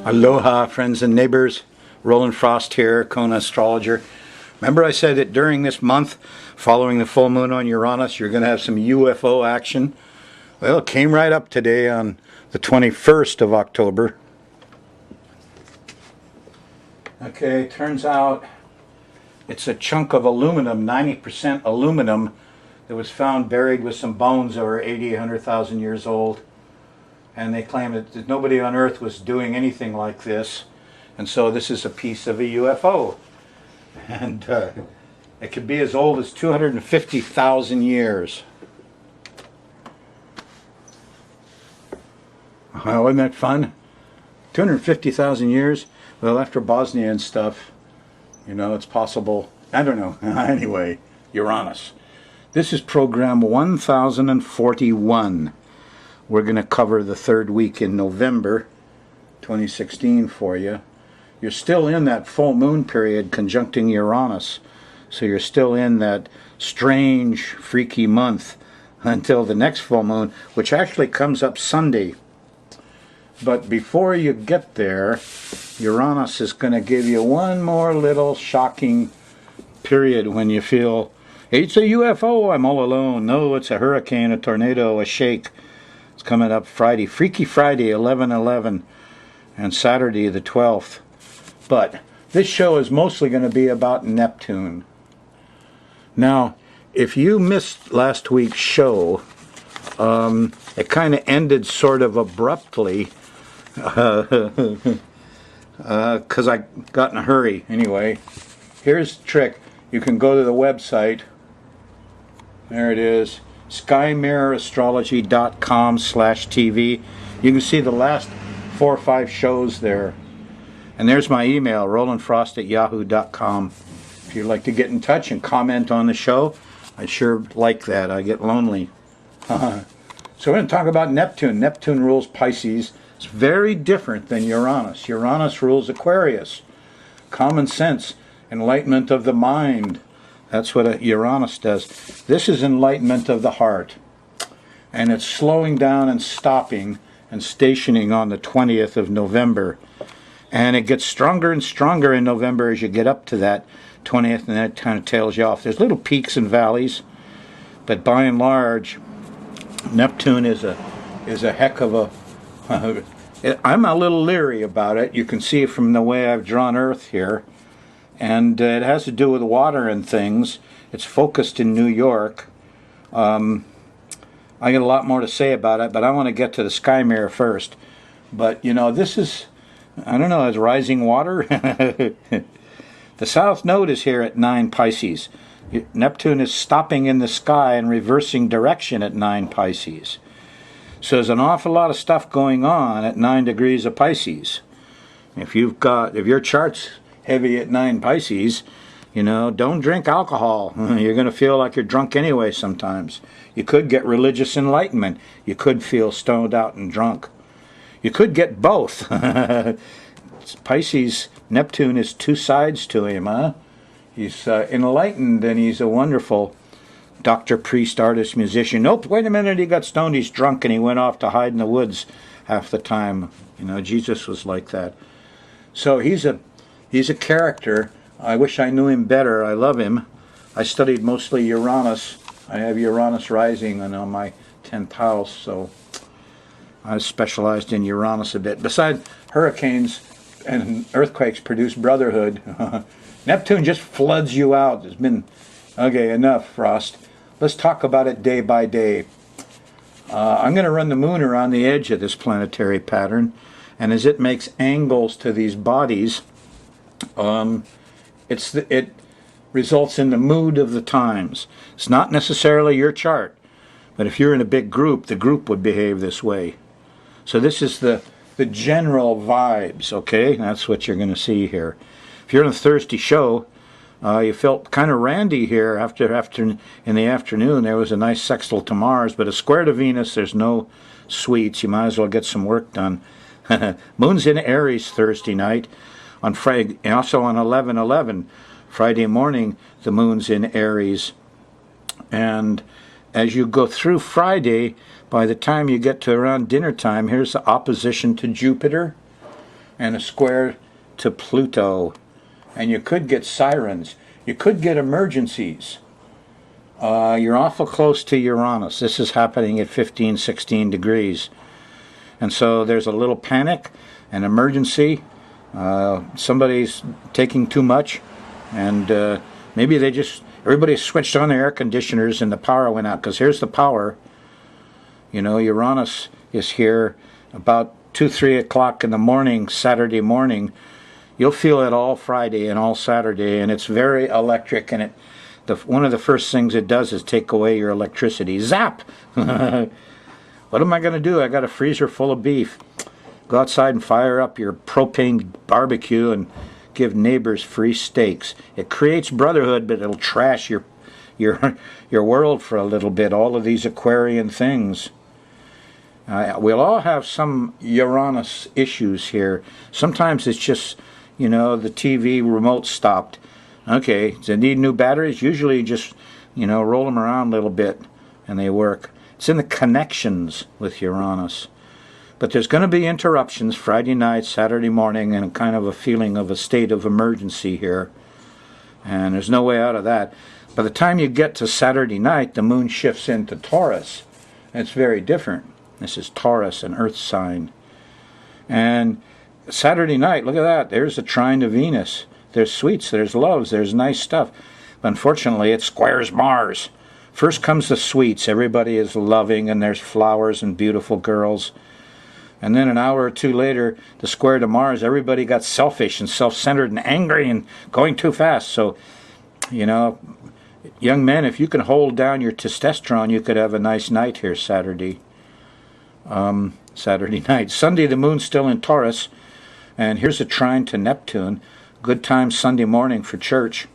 Aloha, friends and neighbors. Rollin Frost here, Kona Astrologer. Remember I said that during this month, following the full moon on Uranus, you're going to have some UFO action? Well, it came right up today on the 21st of October. Okay, turns out it's a chunk of aluminum, 90% aluminum, that was found buried with some bones that were 80, 100,000 years old. And they claim that nobody on Earth was doing anything like this. And so this is a piece of a UFO. And it could be as old as 250,000 years. Wasn't that fun? 250,000 years? Well, after Bosnia and stuff, you know, it's possible. I don't know. Anyway, Uranus. This is program 1041. We're going to cover the third week in November 2016 for you. You're still in that full moon period conjuncting Uranus. So you're still in that strange, freaky month until the next full moon, which actually comes up Sunday. But before you get there, Uranus is going to give you one more little shocking period when you feel, it's a UFO, I'm all alone. No, it's a hurricane, a tornado, a shake. It's coming up Friday, Freaky Friday, 11/11, and Saturday, the 12th. But this show is mostly going to be about Neptune. Now, if you missed last week's show, it kind of ended sort of abruptly, because I got in a hurry. Anyway, here's the trick. You can go to the website. There it is. SkyMirrorAstrology.com/TV. You can see the last 4 or 5 shows there. And there's my email, rollinfrost@yahoo.com. If you'd like to get in touch and comment on the show, I'd sure like that. I get lonely. So we're going to talk about Neptune. Neptune rules Pisces. It's very different than Uranus. Uranus rules Aquarius. Common sense, enlightenment of the mind. That's what Uranus does. This is enlightenment of the heart. And it's slowing down and stopping and stationing on the 20th of November. And it gets stronger and stronger in November as you get up to that 20th, and then it kind of tails you off. There's little peaks and valleys, but by and large, Neptune is a heck of a... I'm a little leery about it. You can see from the way I've drawn Earth here. And it has to do with water and things. It's focused in New York. I got a lot more to say about it, but I want to get to the sky mirror first. But, you know, this is, I don't know, it's rising water. The south node is here at 9 Pisces. Neptune is stopping in the sky and reversing direction at 9 Pisces. So there's an awful lot of stuff going on at 9 degrees of Pisces. If your chart's heavy at 9 Pisces, you know, don't drink alcohol. You're going to feel like you're drunk anyway sometimes. You could get religious enlightenment. You could feel stoned out and drunk. You could get both. Pisces, Neptune is 2 sides to him, huh? He's enlightened and he's a wonderful doctor, priest, artist, musician. Nope, wait a minute, he got stoned, he's drunk, and he went off to hide in the woods half the time. You know, Jesus was like that. So he's a character. I wish I knew him better. I love him. I studied mostly Uranus. I have Uranus rising on my 10th house, so I specialized in Uranus a bit. Besides, hurricanes and earthquakes produce brotherhood. Neptune just floods you out. There's been... Okay, enough, Frost. Let's talk about it day by day. I'm going to run the moon around the edge of this planetary pattern, and as it makes angles to these bodies, it results in the mood of the times. It's not necessarily your chart, but if you're in a big group, the group would behave this way. So this is the general vibes, okay? That's what you're going to see here. If you're in a thirsty show, you felt kind of randy here in the afternoon. There was a nice sextile to Mars, but a square to Venus, there's no sweets. You might as well get some work done. Moon's in Aries Thursday night. On Friday, also on 11/11, Friday morning, the moon's in Aries. And as you go through Friday, by the time you get to around dinner time, here's the opposition to Jupiter. and a square to Pluto. And you could get sirens. You could get emergencies. You're awful close to Uranus. This is happening at 15, 16 degrees. And so there's a little panic, an emergency. Somebody's taking too much, and maybe everybody switched on their air conditioners and the power went out, because here's the power. You know, Uranus is here about 2, 3 o'clock in the morning, Saturday morning. You'll feel it all Friday and all Saturday, and it's very electric, and one of the first things it does is take away your electricity. Zap! What am I going to do? I got a freezer full of beef. Go outside and fire up your propane barbecue and give neighbors free steaks. It creates brotherhood, but it'll trash your world for a little bit. All of these Aquarian things. We'll all have some Uranus issues here. Sometimes it's just, you know, the TV remote stopped. Okay, does it need new batteries? Usually just, you know, roll them around a little bit and they work. It's in the connections with Uranus. But there's going to be interruptions Friday night, Saturday morning, and kind of a feeling of a state of emergency here. And there's no way out of that. By the time you get to Saturday night, the moon shifts into Taurus. It's very different. This is Taurus, an earth sign. And Saturday night, look at that. There's a trine to Venus. There's sweets, there's loves, there's nice stuff. But unfortunately, it squares Mars. First comes the sweets. Everybody is loving, and there's flowers and beautiful girls. And then an hour or two later, the square to Mars, everybody got selfish and self-centered and angry and going too fast. So, you know, young men, if you can hold down your testosterone, you could have a nice night here Saturday. Saturday night. Sunday, the moon's still in Taurus. And here's a trine to Neptune. Good time Sunday morning for church.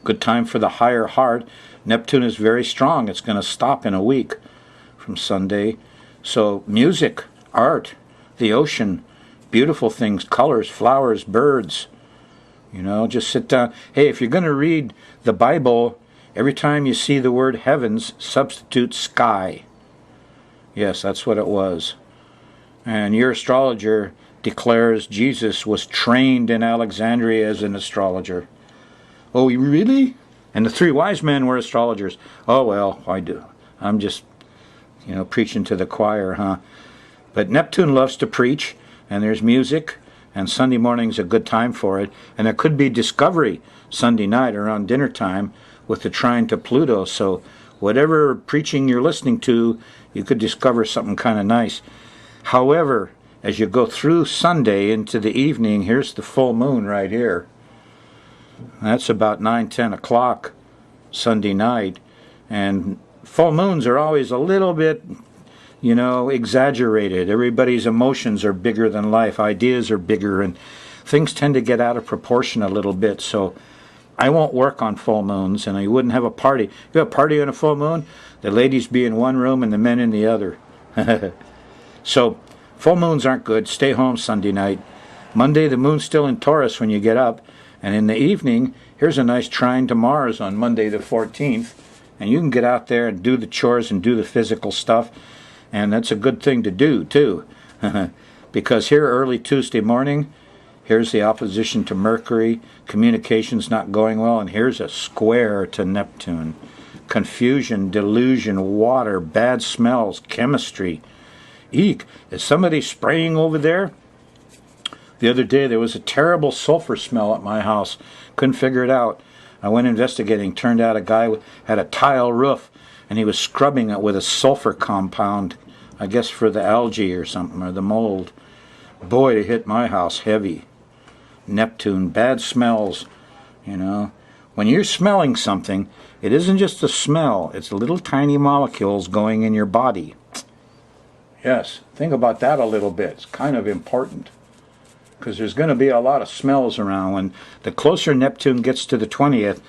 Good time for the higher heart. Neptune is very strong. It's going to stop in a week from Sunday. So music, art, the ocean, beautiful things, colors, flowers, birds. You know, just sit down. Hey, if you're going to read the Bible, every time you see the word heavens, substitute sky. Yes, that's what it was. And your astrologer declares Jesus was trained in Alexandria as an astrologer. Oh, really? And the 3 wise men were astrologers. Oh, well, I do. I'm just, you know, preaching to the choir, huh? But Neptune loves to preach, and there's music, and Sunday morning's a good time for it. And there could be discovery Sunday night around dinner time with the trine to Pluto. So whatever preaching you're listening to, you could discover something kind of nice. However, as you go through Sunday into the evening, here's the full moon right here. That's about 9, 10 o'clock Sunday night. And full moons are always a little bit, you know, exaggerated. Everybody's emotions are bigger than life. Ideas are bigger, and things tend to get out of proportion a little bit. So I won't work on full moons, and I wouldn't have a party. You have a party on a full moon, the ladies be in one room and the men in the other. So full moons aren't good. Stay home Sunday night. Monday, the moon's still in Taurus when you get up. And in the evening, here's a nice trine to Mars on Monday the 14th. And you can get out there and do the chores and do the physical stuff. And that's a good thing to do, too. Because here early Tuesday morning, here's the opposition to Mercury. Communication's not going well. And here's a square to Neptune. Confusion, delusion, water, bad smells, chemistry. Eek, is somebody spraying over there? The other day there was a terrible sulfur smell at my house. Couldn't figure it out. I went investigating. Turned out a guy had a tile roof, and he was scrubbing it with a sulfur compound, I guess for the algae or something, or the mold. Boy, it hit my house heavy. Neptune, bad smells, you know. When you're smelling something, it isn't just a smell. It's little tiny molecules going in your body. Yes, think about that a little bit. It's kind of important. Because there's going to be a lot of smells around. When the closer Neptune gets to the 20th,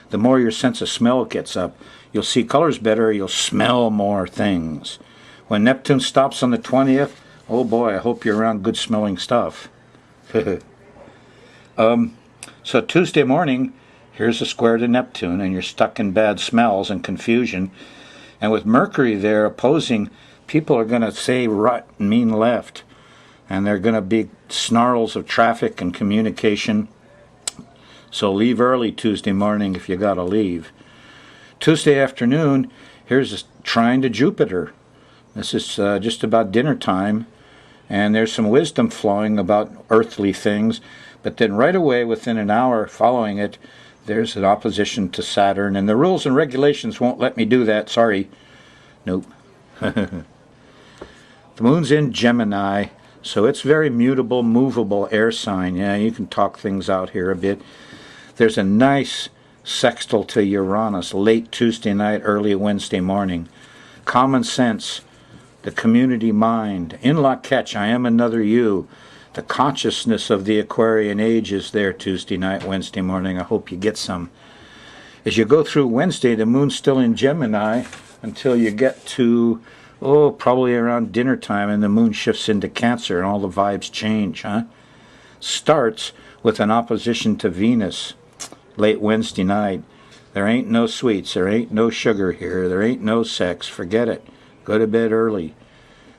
the more your sense of smell gets up. You'll see colors better, you'll smell more things. When Neptune stops on the 20th, oh boy, I hope you're around good smelling stuff. So Tuesday morning, here's a square to Neptune, and you're stuck in bad smells and confusion. And with Mercury there opposing, people are going to say right and mean left. and there are going to be snarls of traffic and communication. So leave early Tuesday morning if you got to leave. Tuesday afternoon, here's a trine to Jupiter. This is just about dinner time, and there's some wisdom flowing about earthly things, but then right away, within an hour following it, there's an opposition to Saturn, and the rules and regulations won't let me do that, sorry. Nope. The moon's in Gemini, so it's very mutable, movable air sign. Yeah, you can talk things out here a bit. There's a nice sextile to Uranus late Tuesday night, early Wednesday morning. Common sense, the community mind, in la catch, I am another you. The consciousness of the Aquarian age is there Tuesday night, Wednesday morning. I hope you get some. As you go through Wednesday, the moon's still in Gemini until you get to, probably around dinner time, and the moon shifts into Cancer and all the vibes change, huh? Starts with an opposition to Venus late Wednesday night. There ain't no sweets, there ain't no sugar here, there ain't no sex, forget it. Go to bed early.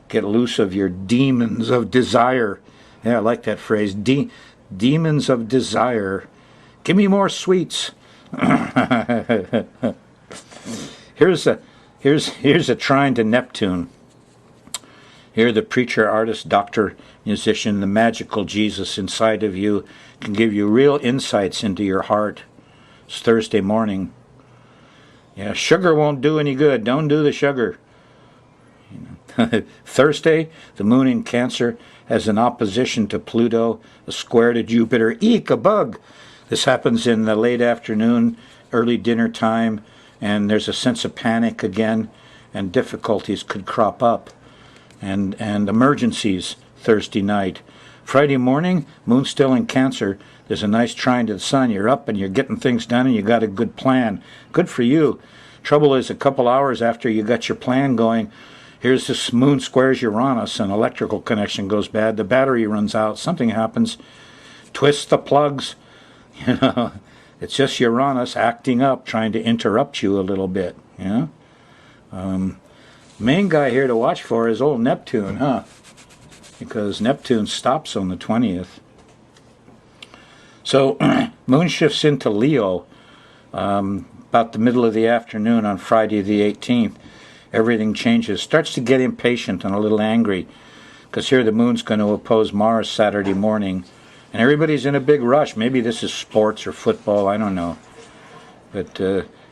Get loose of your demons of desire. Yeah, I like that phrase. Demons of desire. Give me more sweets. Here's a trine to Neptune. Here, the preacher, artist, doctor, musician, the magical Jesus inside of you can give you real insights into your heart. It's Thursday morning. Yeah, sugar won't do any good. Don't do the sugar. Thursday, the moon in Cancer has an opposition to Pluto, a square to Jupiter. Eek, a bug! This happens in the late afternoon, early dinner time, and there's a sense of panic again, and difficulties could crop up, and emergencies Thursday night. Friday morning, moon still in Cancer. There's a nice trine to the sun. You're up and you're getting things done, and you got a good plan. Good for you. Trouble is, a couple hours after you got your plan going, here's this moon squares Uranus, an electrical connection goes bad, the battery runs out, something happens, twist the plugs, it's just Uranus acting up, trying to interrupt you a little bit, main guy here to watch for is old Neptune, because Neptune stops on the 20th. So, moon shifts into Leo about the middle of the afternoon on Friday the 18th. Everything changes, starts to get impatient and a little angry, because here the moon's going to oppose Mars Saturday morning, and everybody's in a big rush. Maybe this is sports or football, I don't know, but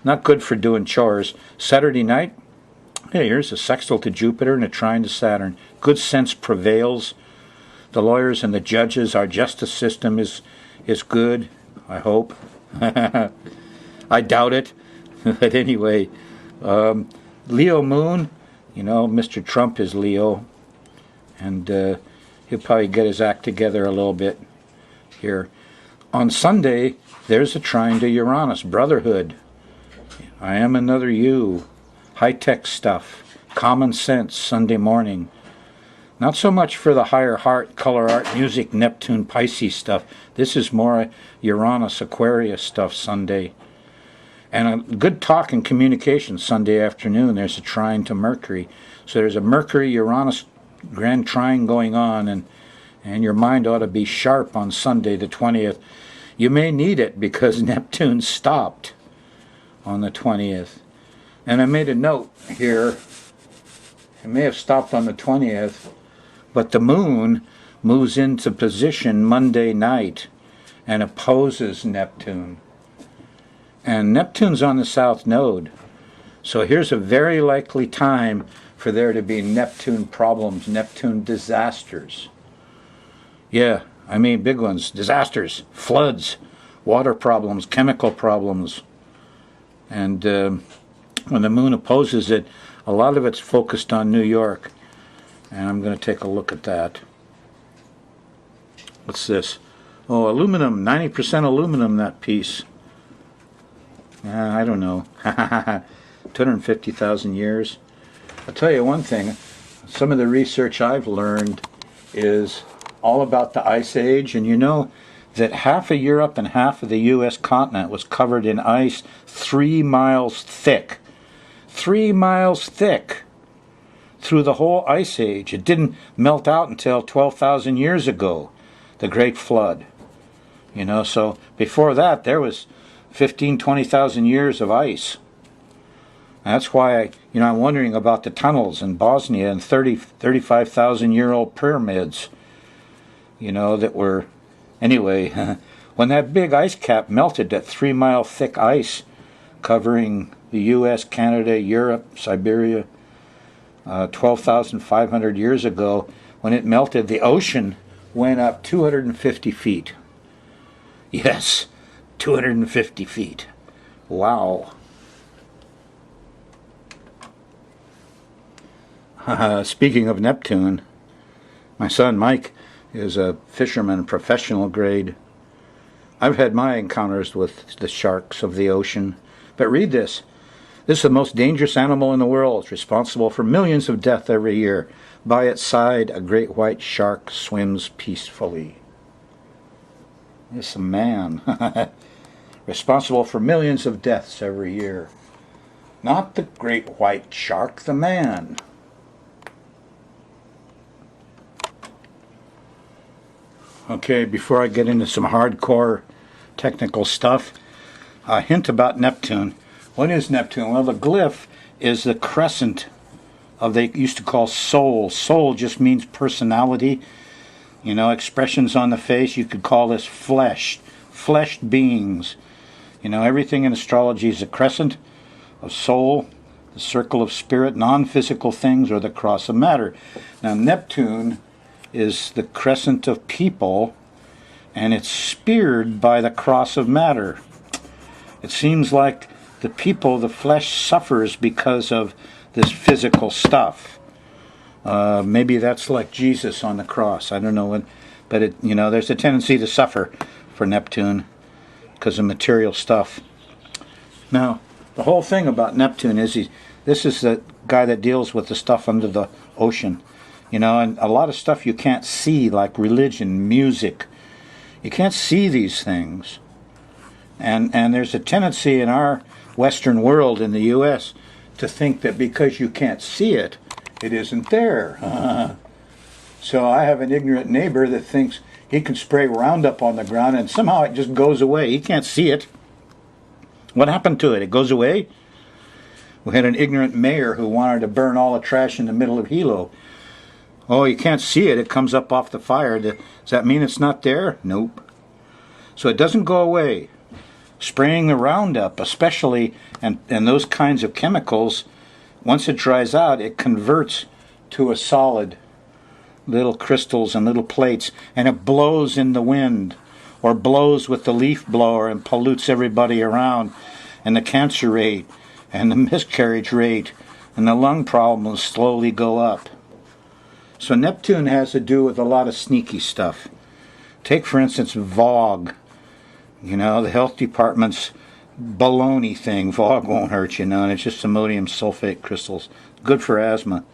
not good for doing chores. Saturday night, hey, here's a sextile to Jupiter and a trine to Saturn. Good sense prevails. The lawyers and the judges, our justice system is good, I hope. I doubt it, but anyway, Leo moon, Mr. Trump is Leo, and he'll probably get his act together a little bit here. On Sunday, there's a trine to Uranus, brotherhood. I am another you. High-tech stuff, common sense, Sunday morning. Not so much for the higher heart, color art, music, Neptune, Pisces stuff. This is more Uranus, Aquarius stuff Sunday. And a good talk and communication Sunday afternoon. There's a trine to Mercury. So there's a Mercury-Uranus grand trine going on, and your mind ought to be sharp on Sunday the 20th. You may need it because Neptune stopped on the 20th. And I made a note here. It may have stopped on the 20th, but the moon moves into position Monday night and opposes Neptune. And Neptune's on the south node. So here's a very likely time for there to be Neptune problems, Neptune disasters. Yeah, I mean big ones. Disasters, floods, water problems, chemical problems. And when the moon opposes it, a lot of it's focused on New York. And I'm going to take a look at that. What's this? Oh, aluminum, 90% aluminum, that piece. I don't know. 250,000 years. I'll tell you one thing. Some of the research I've learned is all about the Ice Age, and you know that half of Europe and half of the U.S. continent was covered in ice 3 miles thick. 3 miles thick. through the whole ice age. It didn't melt out until 12,000 years ago, the Great Flood. You know, so before that there was 15, 20,000 years of ice. And that's why I'm wondering about the tunnels in Bosnia and 35,000-year-old pyramids, that were, anyway, when that big ice cap melted, that 3-mile thick ice covering the U.S., Canada, Europe, Siberia, 12,500 years ago, when it melted, the ocean went up 250 feet. Yes, 250 feet. Wow. Speaking of Neptune, my son Mike is a fisherman, professional grade. I've had my encounters with the sharks of the ocean. But read this. This is the most dangerous animal in the world. It's responsible for millions of deaths every year. By its side, a great white shark swims peacefully. It's a man. Responsible for millions of deaths every year. Not the great white shark, the man. Okay, before I get into some hardcore technical stuff, a hint about Neptune. What is Neptune? Well, the glyph is the crescent of, they used to call soul. Soul just means personality. Expressions on the face. You could call this flesh. Fleshed beings. Everything in astrology is a crescent of soul, the circle of spirit, non-physical things, or the cross of matter. Now, Neptune is the crescent of people, and it's speared by the cross of matter. It seems like the people, the flesh, suffers because of this physical stuff. Maybe that's like Jesus on the cross. I don't know, but there's a tendency to suffer for Neptune because of material stuff. Now, the whole thing about Neptune is this is the guy that deals with the stuff under the ocean. And a lot of stuff you can't see, like religion, music. You can't see these things. And there's a tendency in our Western world, in the U.S., to think that because you can't see it, it isn't there. So I have an ignorant neighbor that thinks he can spray Roundup on the ground and somehow it just goes away. He can't see it. What happened to it? It goes away? We had an ignorant mayor who wanted to burn all the trash in the middle of Hilo. Oh, you can't see it. It comes up off the fire. Does that mean it's not there? Nope. So it doesn't go away. Spraying the Roundup, especially, and those kinds of chemicals, once it dries out, it converts to a solid, little crystals and little plates, and it blows in the wind, or blows with the leaf blower and pollutes everybody around, and the cancer rate, and the miscarriage rate, and the lung problems slowly go up. So Neptune has to do with a lot of sneaky stuff. Take, for instance, VOG. The health department's baloney thing. VOG won't hurt you, and it's just ammonium sulfate crystals. Good for asthma.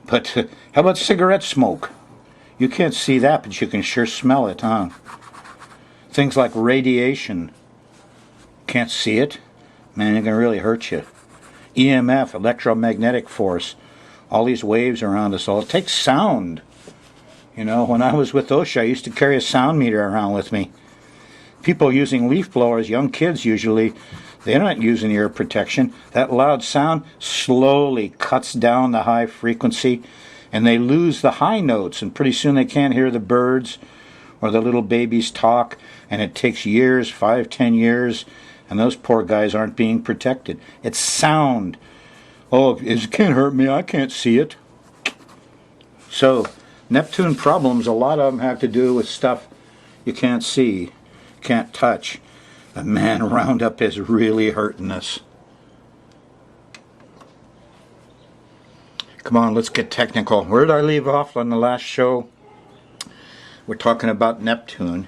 But how about cigarette smoke? You can't see that, but you can sure smell it, huh? Things like radiation. Can't see it? Man, it can really hurt you. EMF, electromagnetic force. All these waves around us, it takes sound. When I was with OSHA, I used to carry a sound meter around with me. People using leaf blowers, young kids usually, they're not using ear protection. That loud sound slowly cuts down the high frequency, and they lose the high notes, and pretty soon they can't hear the birds or the little babies talk, and it takes years, 5, 10 years, and those poor guys aren't being protected. It's sound. Oh, it can't hurt me. I can't see it. So, Neptune problems, a lot of them have to do with stuff you can't see, can't touch. But man, Roundup is really hurting us. Come on, let's get technical. Where did I leave off on the last show? We're talking about Neptune,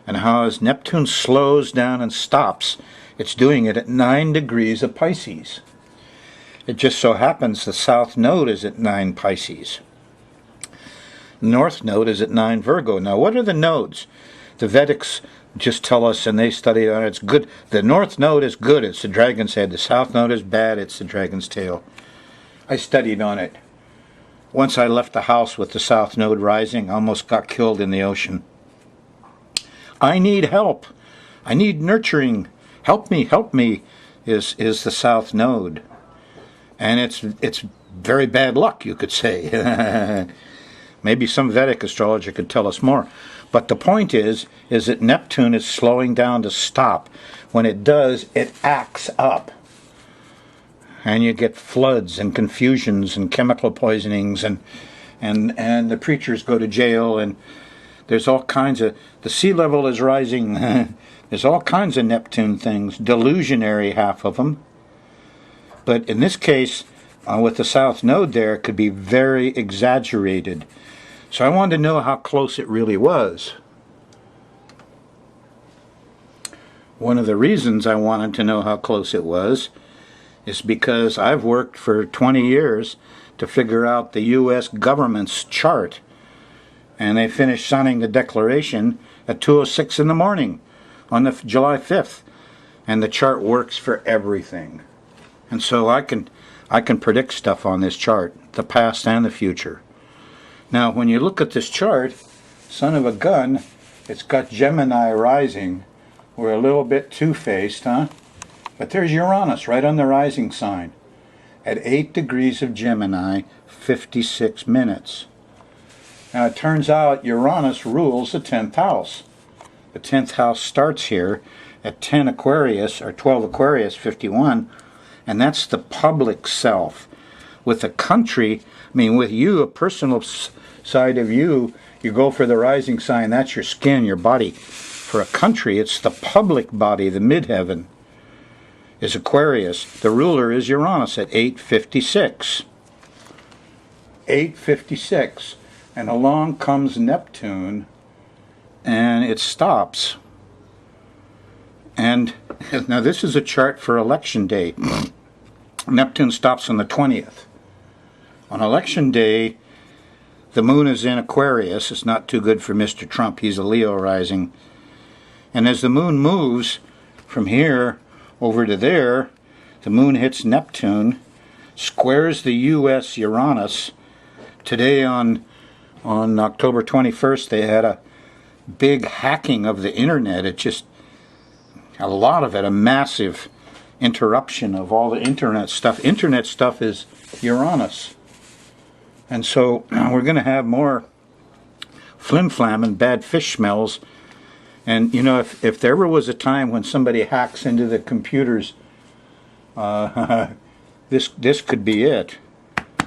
and how as Neptune slows down and stops, it's doing it at 9 degrees of Pisces. It just so happens the south node is at 9 Pisces. The north node is at 9 Virgo. Now, what are the nodes? The Vedics just tell us, and they study on it, it's good. The north node is good, it's the dragon's head. The south node is bad, it's the dragon's tail. I studied on it. once I left the house with the south node rising, I almost got killed in the ocean. I need help. I need nurturing. Help me, is the south node. And it's very bad luck, you could say. Maybe some Vedic astrologer could tell us more. But the point is that Neptune is slowing down to stop. When it does, it acts up. And you get floods and confusions and chemical poisonings, and the preachers go to jail, and there's all kinds of, the sea level is rising. There's all kinds of Neptune things, delusionary, half of them. But in this case, with the south node there, it could be very exaggerated. So I wanted to know how close it really was. One of the reasons I wanted to know how close it was is because I've worked for 20 years to figure out the U.S. government's chart. And they finished signing the declaration at 2:06 in the morning on the July 5th. And the chart works for everything. And so I can predict stuff on this chart, the past and the future. Now, when you look at this chart, son of a gun, it's got Gemini rising. We're a little bit two-faced, huh? But there's Uranus right on the rising sign at 8 degrees of Gemini, 56 minutes. Now, it turns out Uranus rules the 10th house. The 10th house starts here at 10 Aquarius, or 12 Aquarius, 51, and that's the public self. With a country, with you, a personal side of you, you go for the rising sign, that's your skin, your body. For a country, it's the public body, the midheaven, is Aquarius. The ruler is Uranus at 8:56. 8:56. And along comes Neptune, and it stops. And now this is a chart for election day. Neptune stops on the 20th. On election day, the moon is in Aquarius. It's not too good for Mr. Trump. He's a Leo rising. And as the moon moves from here over to there, the moon hits Neptune, squares the U.S. Uranus. Today on October 21st, they had a big hacking of the internet. It just, a lot of it, a massive interruption of all the internet stuff. Internet stuff is Uranus. And so we're going to have more flim-flam and bad fish smells. And, if there ever was a time when somebody hacks into the computers, this could be it.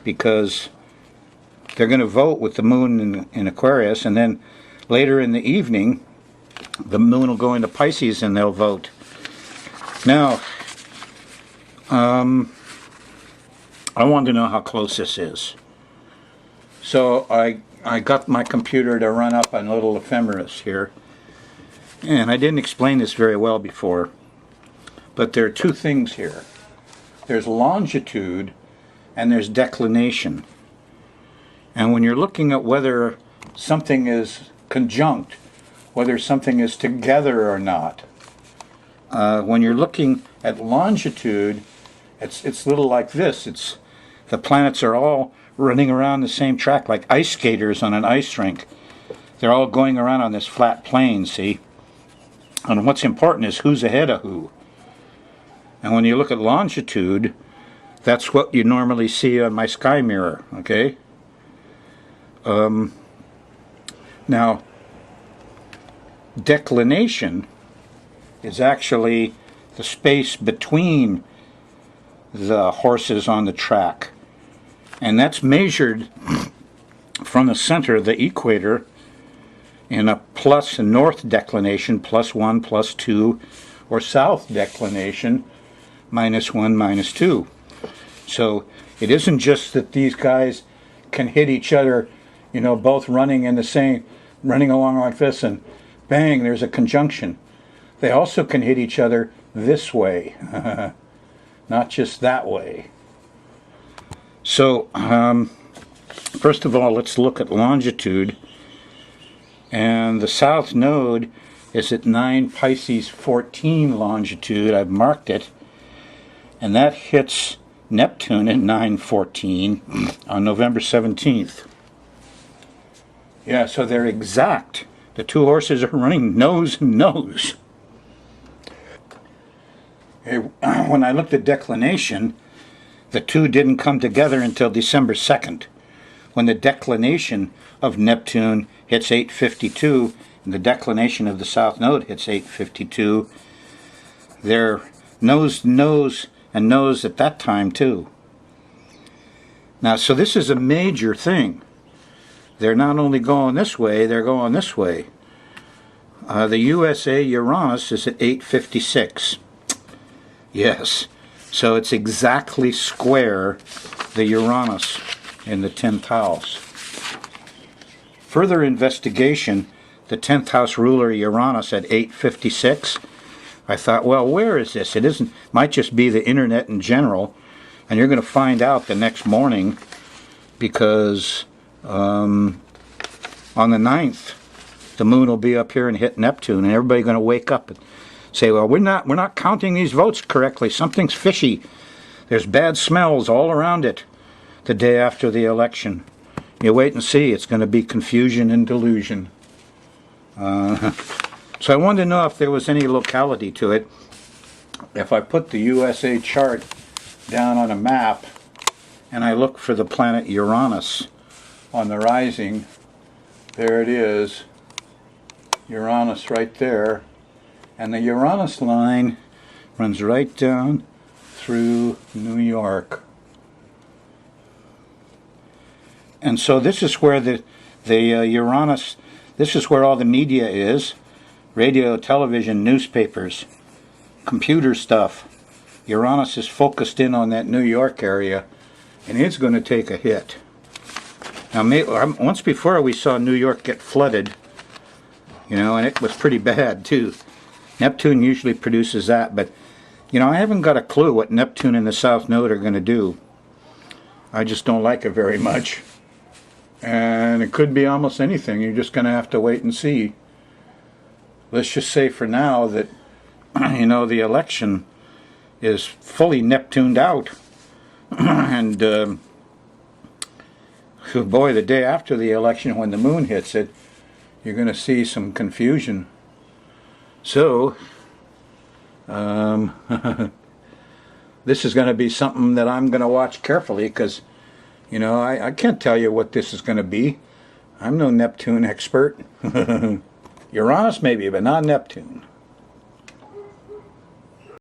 Because they're going to vote with the moon in Aquarius, and then later in the evening, the moon will go into Pisces and they'll vote. Now, I wanted to know how close this is. So I got my computer to run up a little ephemeris here. And I didn't explain this very well before, but there are two things here. There's longitude and there's declination. And when you're looking at whether something is conjunct, whether something is together or not, when you're looking at longitude, it's a little like this. It's the planets are all running around the same track like ice skaters on an ice rink. They're all going around on this flat plane, see? And what's important is who's ahead of who. And when you look at longitude, that's what you normally see on my sky mirror, okay? Now, declination is actually the space between the horses on the track. And that's measured from the center of the equator in a plus and north declination, +1, +2, or south declination, -1, -2. So it isn't just that these guys can hit each other, both running along like this, and bang, there's a conjunction. They also can hit each other this way, not just that way. So, first of all, let's look at longitude. And the south node is at 9 Pisces 14 longitude. I've marked it. And that hits Neptune at 9:14 on November 17th. Yeah, so they're exact. The two horses are running nose and nose. When I looked at declination, the two didn't come together until December 2nd, when the declination of Neptune hits 8:52 and the declination of the South Node hits 8:52. They're nose to nose and nose at that time too. Now, so this is a major thing. They're not only going this way, they're going this way. The USA Uranus is at 8:56. Yes, so it's exactly square the Uranus in the 10th house. Further investigation, the 10th house ruler Uranus at 8:56. I thought, well, where is this? It isn't. Might just be the internet in general, and you're going to find out the next morning, because on the 9th, the moon will be up here and hit Neptune, and everybody's going to wake up and say, well, we're not counting these votes correctly. Something's fishy. There's bad smells all around it the day after the election. You wait and see. It's going to be confusion and delusion. So I wanted to know if there was any locality to it. If I put the USA chart down on a map and I look for the planet Uranus on the rising, there it is, Uranus right there, and the Uranus line runs right down through New York. And so this is where the Uranus, this is where all the media is. Radio, television, newspapers, computer stuff. Uranus is focused in on that New York area, and it's going to take a hit. Now, once before we saw New York get flooded, and it was pretty bad too. Neptune usually produces that, but I haven't got a clue what Neptune and the South Node are going to do. I just don't like it very much. And it could be almost anything. You're just going to have to wait and see. Let's just say for now that, the election is fully Neptuned out. And, boy, the day after the election, when the moon hits it, you're going to see some confusion. So, this is going to be something that I'm going to watch carefully, because, I can't tell you what this is going to be. I'm no Neptune expert. Uranus maybe, but not Neptune.